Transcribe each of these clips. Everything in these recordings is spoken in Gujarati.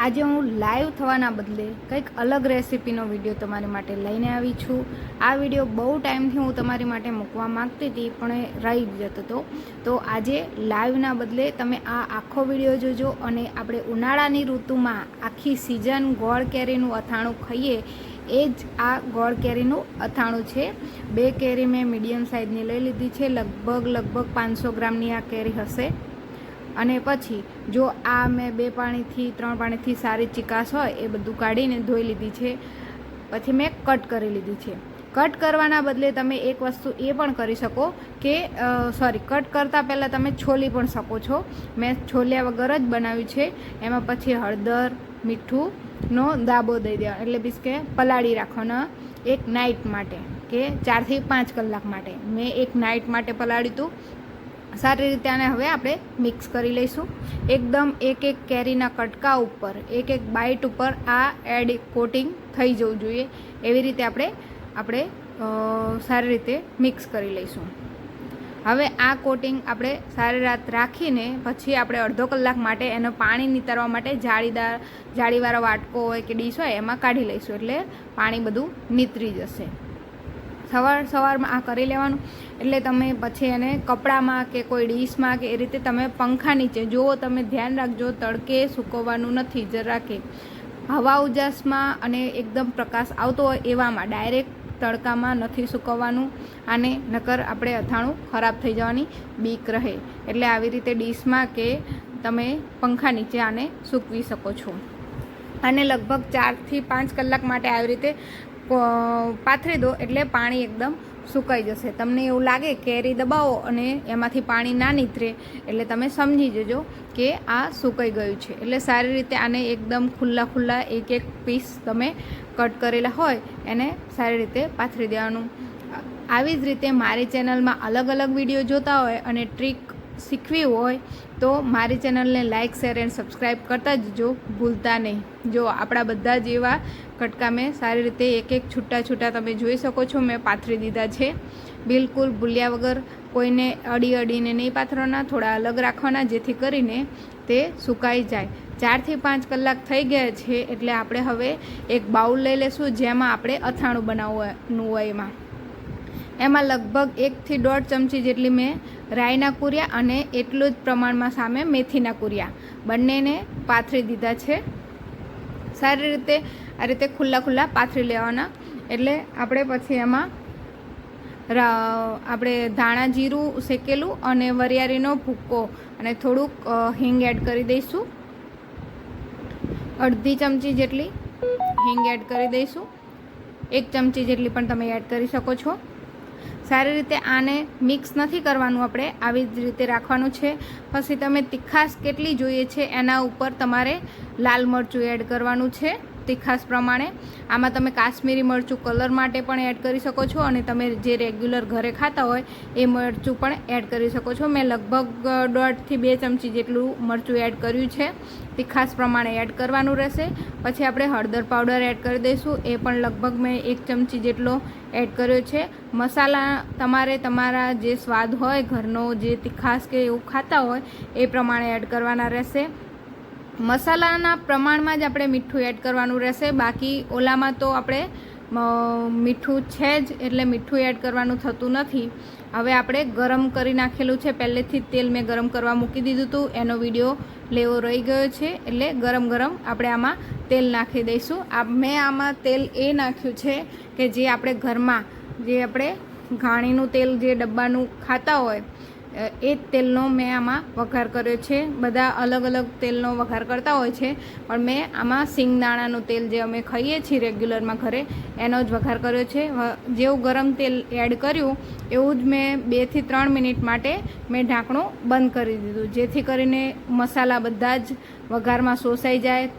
આજે હું લાઈવ થવાના બદલે કંઈક અલગ રેસીપીનો વિડીયો તમારી માટે લઈને આવી છું। આ વિડીયો બહુ ટાઈમથી હું તમારી માટે મૂકવા માંગતી હતી પણ રહી જતો હતો। તો આજે લાઈવના બદલે તમે આ આખો વિડીયો જોજો અને આપણે ઉનાળાની ઋતુમાં આખી સિઝન ગોળ કેરીનું અથાણું ખાઈએ એ જ આ ગોળ કેરીનું અથાણું છે। 2 કેરી મેં મીડિયમ સાઇઝની લઈ લીધી છે, લગભગ 500 ગ્રામની આ કેરી હશે। અને પછી જો આ મેં 2 પાણીથી 3 પાણીથી સારી ચીકાશ હોય એ બધું કાઢીને ધોઈ લીધી છે। પછી મેં કટ કરી લીધી છે। કટ કરવાના બદલે તમે એક વસ્તુ એ પણ કરી શકો કે કટ કરતાં પહેલાં તમે છોલી પણ શકો છો। મેં છોલ્યા વગર જ બનાવ્યું છે। એમાં પછી હળદર મીઠુંનો દાબો દઈ દેવાનો, એટલે બીસ કે પલાળી રાખવાનો એક નાઇટ માટે કે 4 થી 5 કલાક માટે। મેં એક નાઇટ માટે પલાળ્યું હતું। સારી રીતે આને હવે આપણે મિક્સ કરી લઈશું। એકદમ એક કેરીના કટકા ઉપર એક બાઇટ ઉપર આ એડ કોટિંગ થઈ જવું જોઈએ, એવી રીતે આપણે સારી રીતે મિક્સ કરી લઈશું। હવે આ કોટિંગ આપણે સારી રાત રાખીને પછી આપણે અડધો કલાક માટે એનું પાણી નીતરવા માટે જાળીવાળો વાટકો હોય કે ડીશ હોય એમાં કાઢી લઈશું, એટલે પાણી બધું નીતરી જશે। સવારમાં આ કરી લેવાનું, એટલે તમે પછી એને કપડામાં કે કોઈ ડીશમાં કે એ રીતે તમે પંખા નીચે જુઓ, તમે ધ્યાન રાખજો તડકે સૂકવવાનું નથી જરાકે। હવા ઉજાસમાં અને એકદમ પ્રકાશ આવતો હોય એવામાં ડાયરેક્ટ તડકામાં નથી સૂકવવાનું આને, નકર આપણે અથાણું ખરાબ થઈ જવાની બીક રહે। એટલે આવી રીતે ડીશમાં કે તમે પંખા નીચે આને સૂકવી શકો છો। અને લગભગ 4 થી 5 કલાક માટે આવી રીતે પાથરી દો, એટલે પાણી એકદમ સુકાઈ જશે। તમને એવું લાગે કેરી દબાવો અને એમાંથી પાણી ના નીતરે એટલે તમે સમજી જજો કે આ સુકાઈ ગયું છે। એટલે સારી રીતે આને એકદમ ખુલ્લા એક પીસ તમે કટ કરેલા હોય એને સારી રીતે પાથરી દેવાનું। આવી જ રીતે મારી ચેનલમાં અલગ અલગ વિડીયો જોતા હોય અને ટ્રીક શીખવી હોય તો મારી ચેનલને લાઇક શેર એન્ડ સબસ્ક્રાઈબ કરતા જજો, ભૂલતા નહીં। જો આપણા બધા જ એવા કટકા મેં સારી રીતે એક છૂટા તમે જોઈ શકો છો મેં પાથરી દીધા છે। બિલકુલ ભૂલ્યા વગર કોઈને અડીને નહીં પાથરવાના, થોડા અલગ રાખવાના જેથી કરીને તે સુકાઈ જાય। 4 થી 5 કલાક થઈ ગયા છે, એટલે આપણે હવે એક બાઉલ લઈ લેશું જેમાં આપણે અથાણું બનાવવાનું હોય। એમાં લગભગ 1 થી 1.5 ચમચી જેટલી મેં રાઈના કુરિયા અને એટલું જ પ્રમાણમાં સામે મેથીના કુરિયા બંનેને પાથરી દીધા છે। સારી રીતે આ રીતે ખુલ્લા પાથરી લેવાના, એટલે આપણે પછી એમાં આપણે ધાણા જીરું શેકેલું અને વરિયાળીનો ભૂક્કો અને થોડુંક હિંગ એડ કરી દઈશું। અડધી ચમચી જેટલી હિંગ એડ કરી દઈશું, 1 ચમચી જેટલી પણ તમે એડ કરી શકો છો। સારી રીતે આને મિક્સ નથી કરવાનું, આપણે આવી જ રીતે રાખવાનું છે। પછી તમે તીખાશ કેટલી જોઈએ છે એના ઉપર તમારે લાલ મરચું એડ કરવાનું છે તીખાશ પ્રમાણે। આમાં તમે કાશ્મીરી મરચું કલર માટે પણ એડ કરી શકો છો અને તમે જે રેગ્યુલર ઘરે ખાતા હોય એ મરચું પણ એડ કરી શકો છો। મેં લગભગ 1.5 થી 2 ચમચી જેટલું મરચું એડ કર્યું છે, તીખાશ પ્રમાણે એડ કરવાનું રહેશે। પછી આપણે હળદર પાવડર એડ કરી દઈશું, એ પણ લગભગ મેં 1 ચમચી જેટલો એડ કર્યો છે। મસાલા તમારે તમારા જે સ્વાદ હોય ઘરનો, જે તીખાશ કે એવું ખાતા હોય એ પ્રમાણે એડ કરવાના રહેશે। મસાલાના પ્રમાણમાં જ આપણે મીઠું એડ કરવાનું રહેશે, બાકી ઓલામાં તો આપણે મીઠું છે જ એટલે મીઠું એડ કરવાનું થતું નથી। હવે આપણે ગરમ કરી નાખેલું છે, પહેલેથી તેલ મેં ગરમ કરવા મૂકી દીધું હતું, એનો વિડીયો લેવો રહી ગયો છે, એટલે ગરમ આપણે આમાં તેલ નાખી દઈશું। મેં આમાં તેલ એ નાખ્યું છે કે જે આપણે ઘરમાં જે આપણે ઘાણીનું તેલ જે ડબ્બાનું ખાતા હોય એ જ તેલનો મેં આમાં વઘાર કર્યો છે। બધા અલગ અલગ તેલનો વઘાર કરતા હોય છે, પણ મેં આમાં સિંગદાણાનું તેલ જે અમે ખાઈએ છીએ રેગ્યુલરમાં ઘરે એનો જ વઘાર કર્યો છે। જેવું ગરમ તેલ એડ કર્યું એવું જ મેં 2 થી 3 મિનિટ માટે મેં ઢાંકણું બંધ કરી દીધું, જેથી કરીને મસાલા બધા જ વઘારમાં શોષાઈ જાય,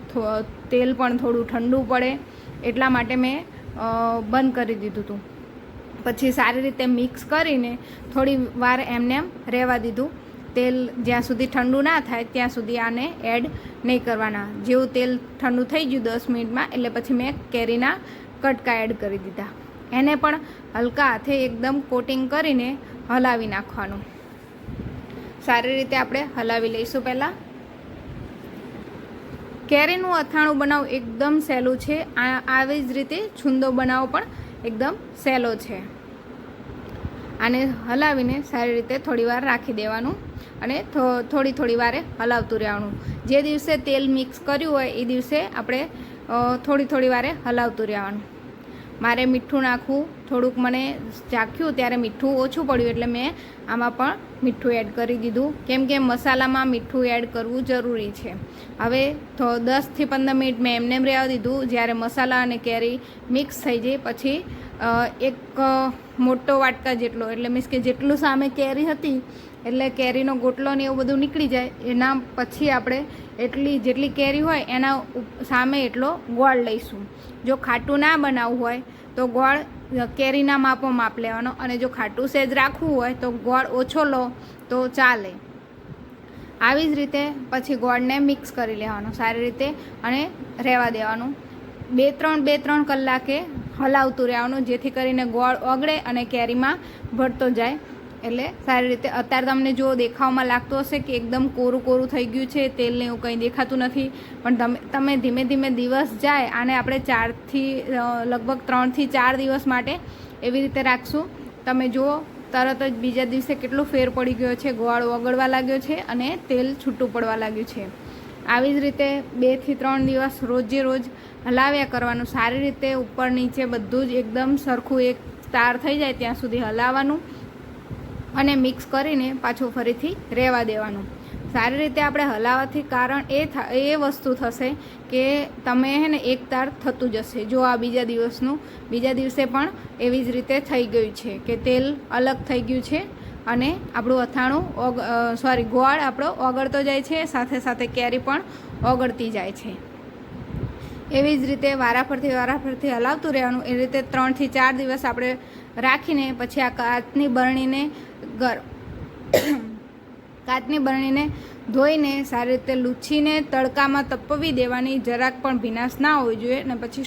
તેલ પણ થોડું ઠંડુ પડે એટલા માટે મેં બંધ કરી દીધું હતું। પછી સારી રીતે મિક્સ કરીને થોડી વાર એમને રહેવા દીધું। તેલ જ્યાં સુધી ઠંડુ ના થાય ત્યાં સુધી આને એડ નહીં કરવાના। જેવું તેલ ઠંડુ થઈ ગયું 10 મિનિટમાં, એટલે પછી મેં કેરીના કટકા એડ કરી દીધા। એને પણ હલકા હાથે એકદમ કોટિંગ કરીને હલાવી નાખવાનું। સારી રીતે આપણે હલાવી લઈશું। પહેલાં કેરીનું અથાણું બનાવવું એકદમ સહેલું છે. આવી જ રીતે છુંદો બનાવવો પણ એકદમ સહેલો છે. આને હલાવીને સારી રીતે થોડીવાર રાખી દેવાનું અને થોડી વારે હલાવતું રહેવાનું. જે દિવસે તેલ મિક્સ કર્યું હોય એ દિવસે આપણે થોડી વારે હલાવતું રહેવાનું. મારે મીઠું નાખવું થોડુંક મને ચાખ્યું ત્યારે મીઠું ઓછું પડ્યું એટલે મેં આમાં પણ મીઠું એડ કરી દીધું, કેમ કે મસાલામાં મીઠું એડ કરવું જરૂરી છે. હવે 10થી 15 મિનિટ મેં એમને રહેવા દીધું. જ્યારે મસાલા અને કેરી મિક્સ થઈ જાય પછી એક મોટો વાટકા જેટલો, એટલે મીન્સ કે જેટલું સામે કેરી હતી એટલે કેરીનો ગોટલો ને એવું બધું નીકળી જાય. એના પછી આપણે જેટલી કેરી હોય એના સામે એટલો ગોળ લઈશું. જો ખાટું ના બનાવવું હોય તો ગોળ કેરીના માપ લેવાનો, અને જો ખાટું સહેજ રાખવું હોય તો ગોળ ઓછો લો તો ચાલે. આવી જ રીતે પછી ગોળને મિક્સ કરી લેવાનો સારી રીતે અને રહેવા દેવાનું. 2-3 કલાકે હલાવતું રહેવાનું, જેથી કરીને ગોળ ઓગળે અને કેરીમાં ભળતો જાય. એટલે સારી રીતે અત્યારે તમને જો દેખાવમાં લાગતું હશે કે એકદમ કોરું થઈ ગયું છે, તેલને એવું કંઈ દેખાતું નથી, પણ તમે ધીમે ધીમે દિવસ જાય આને આપણે લગભગ 3થી 4 દિવસ માટે એવી રીતે રાખશું. તમે જુઓ તરત જ બીજા દિવસે કેટલો ફેર પડી ગયો છે, ગોળ ઓગળવા લાગ્યો છે અને તેલ છૂટું પડવા લાગ્યું છે. આવી જ રીતે 2થી 3 દિવસ રોજે રોજ હલાવ્યા કરવાનું. સારી રીતે ઉપર નીચે બધું જ એકદમ સરખું એક તાર થઈ જાય ત્યાં સુધી હલાવવાનું અને મિક્સ કરીને પાછું ફરીથી રહેવા દેવાનું. સારી રીતે આપણે હલાવવાથી કારણ એ વસ્તુ થશે કે તમે ને એક તાર થતું જશે. જો આ બીજા દિવસે પણ એવી જ રીતે થઈ ગયું છે કે તેલ અલગ થઈ ગયું છે અને આપણું અથાણું ગોળ આપણો ઓગળતો જાય છે, સાથે સાથે કેરી પણ ઓગળતી જાય છે. એવી જ રીતે વારાફરતી હલાવતું રહેવાનું. એ રીતે 3થી 4 દિવસ આપણે રાખીને પછી આ કાચની બરણીને ધોઈને સારી રીતે લૂછીને તડકામાં તપવી દેવાની. જરાક પણ ભીનાશ ના હોવી જોઈએ અને પછી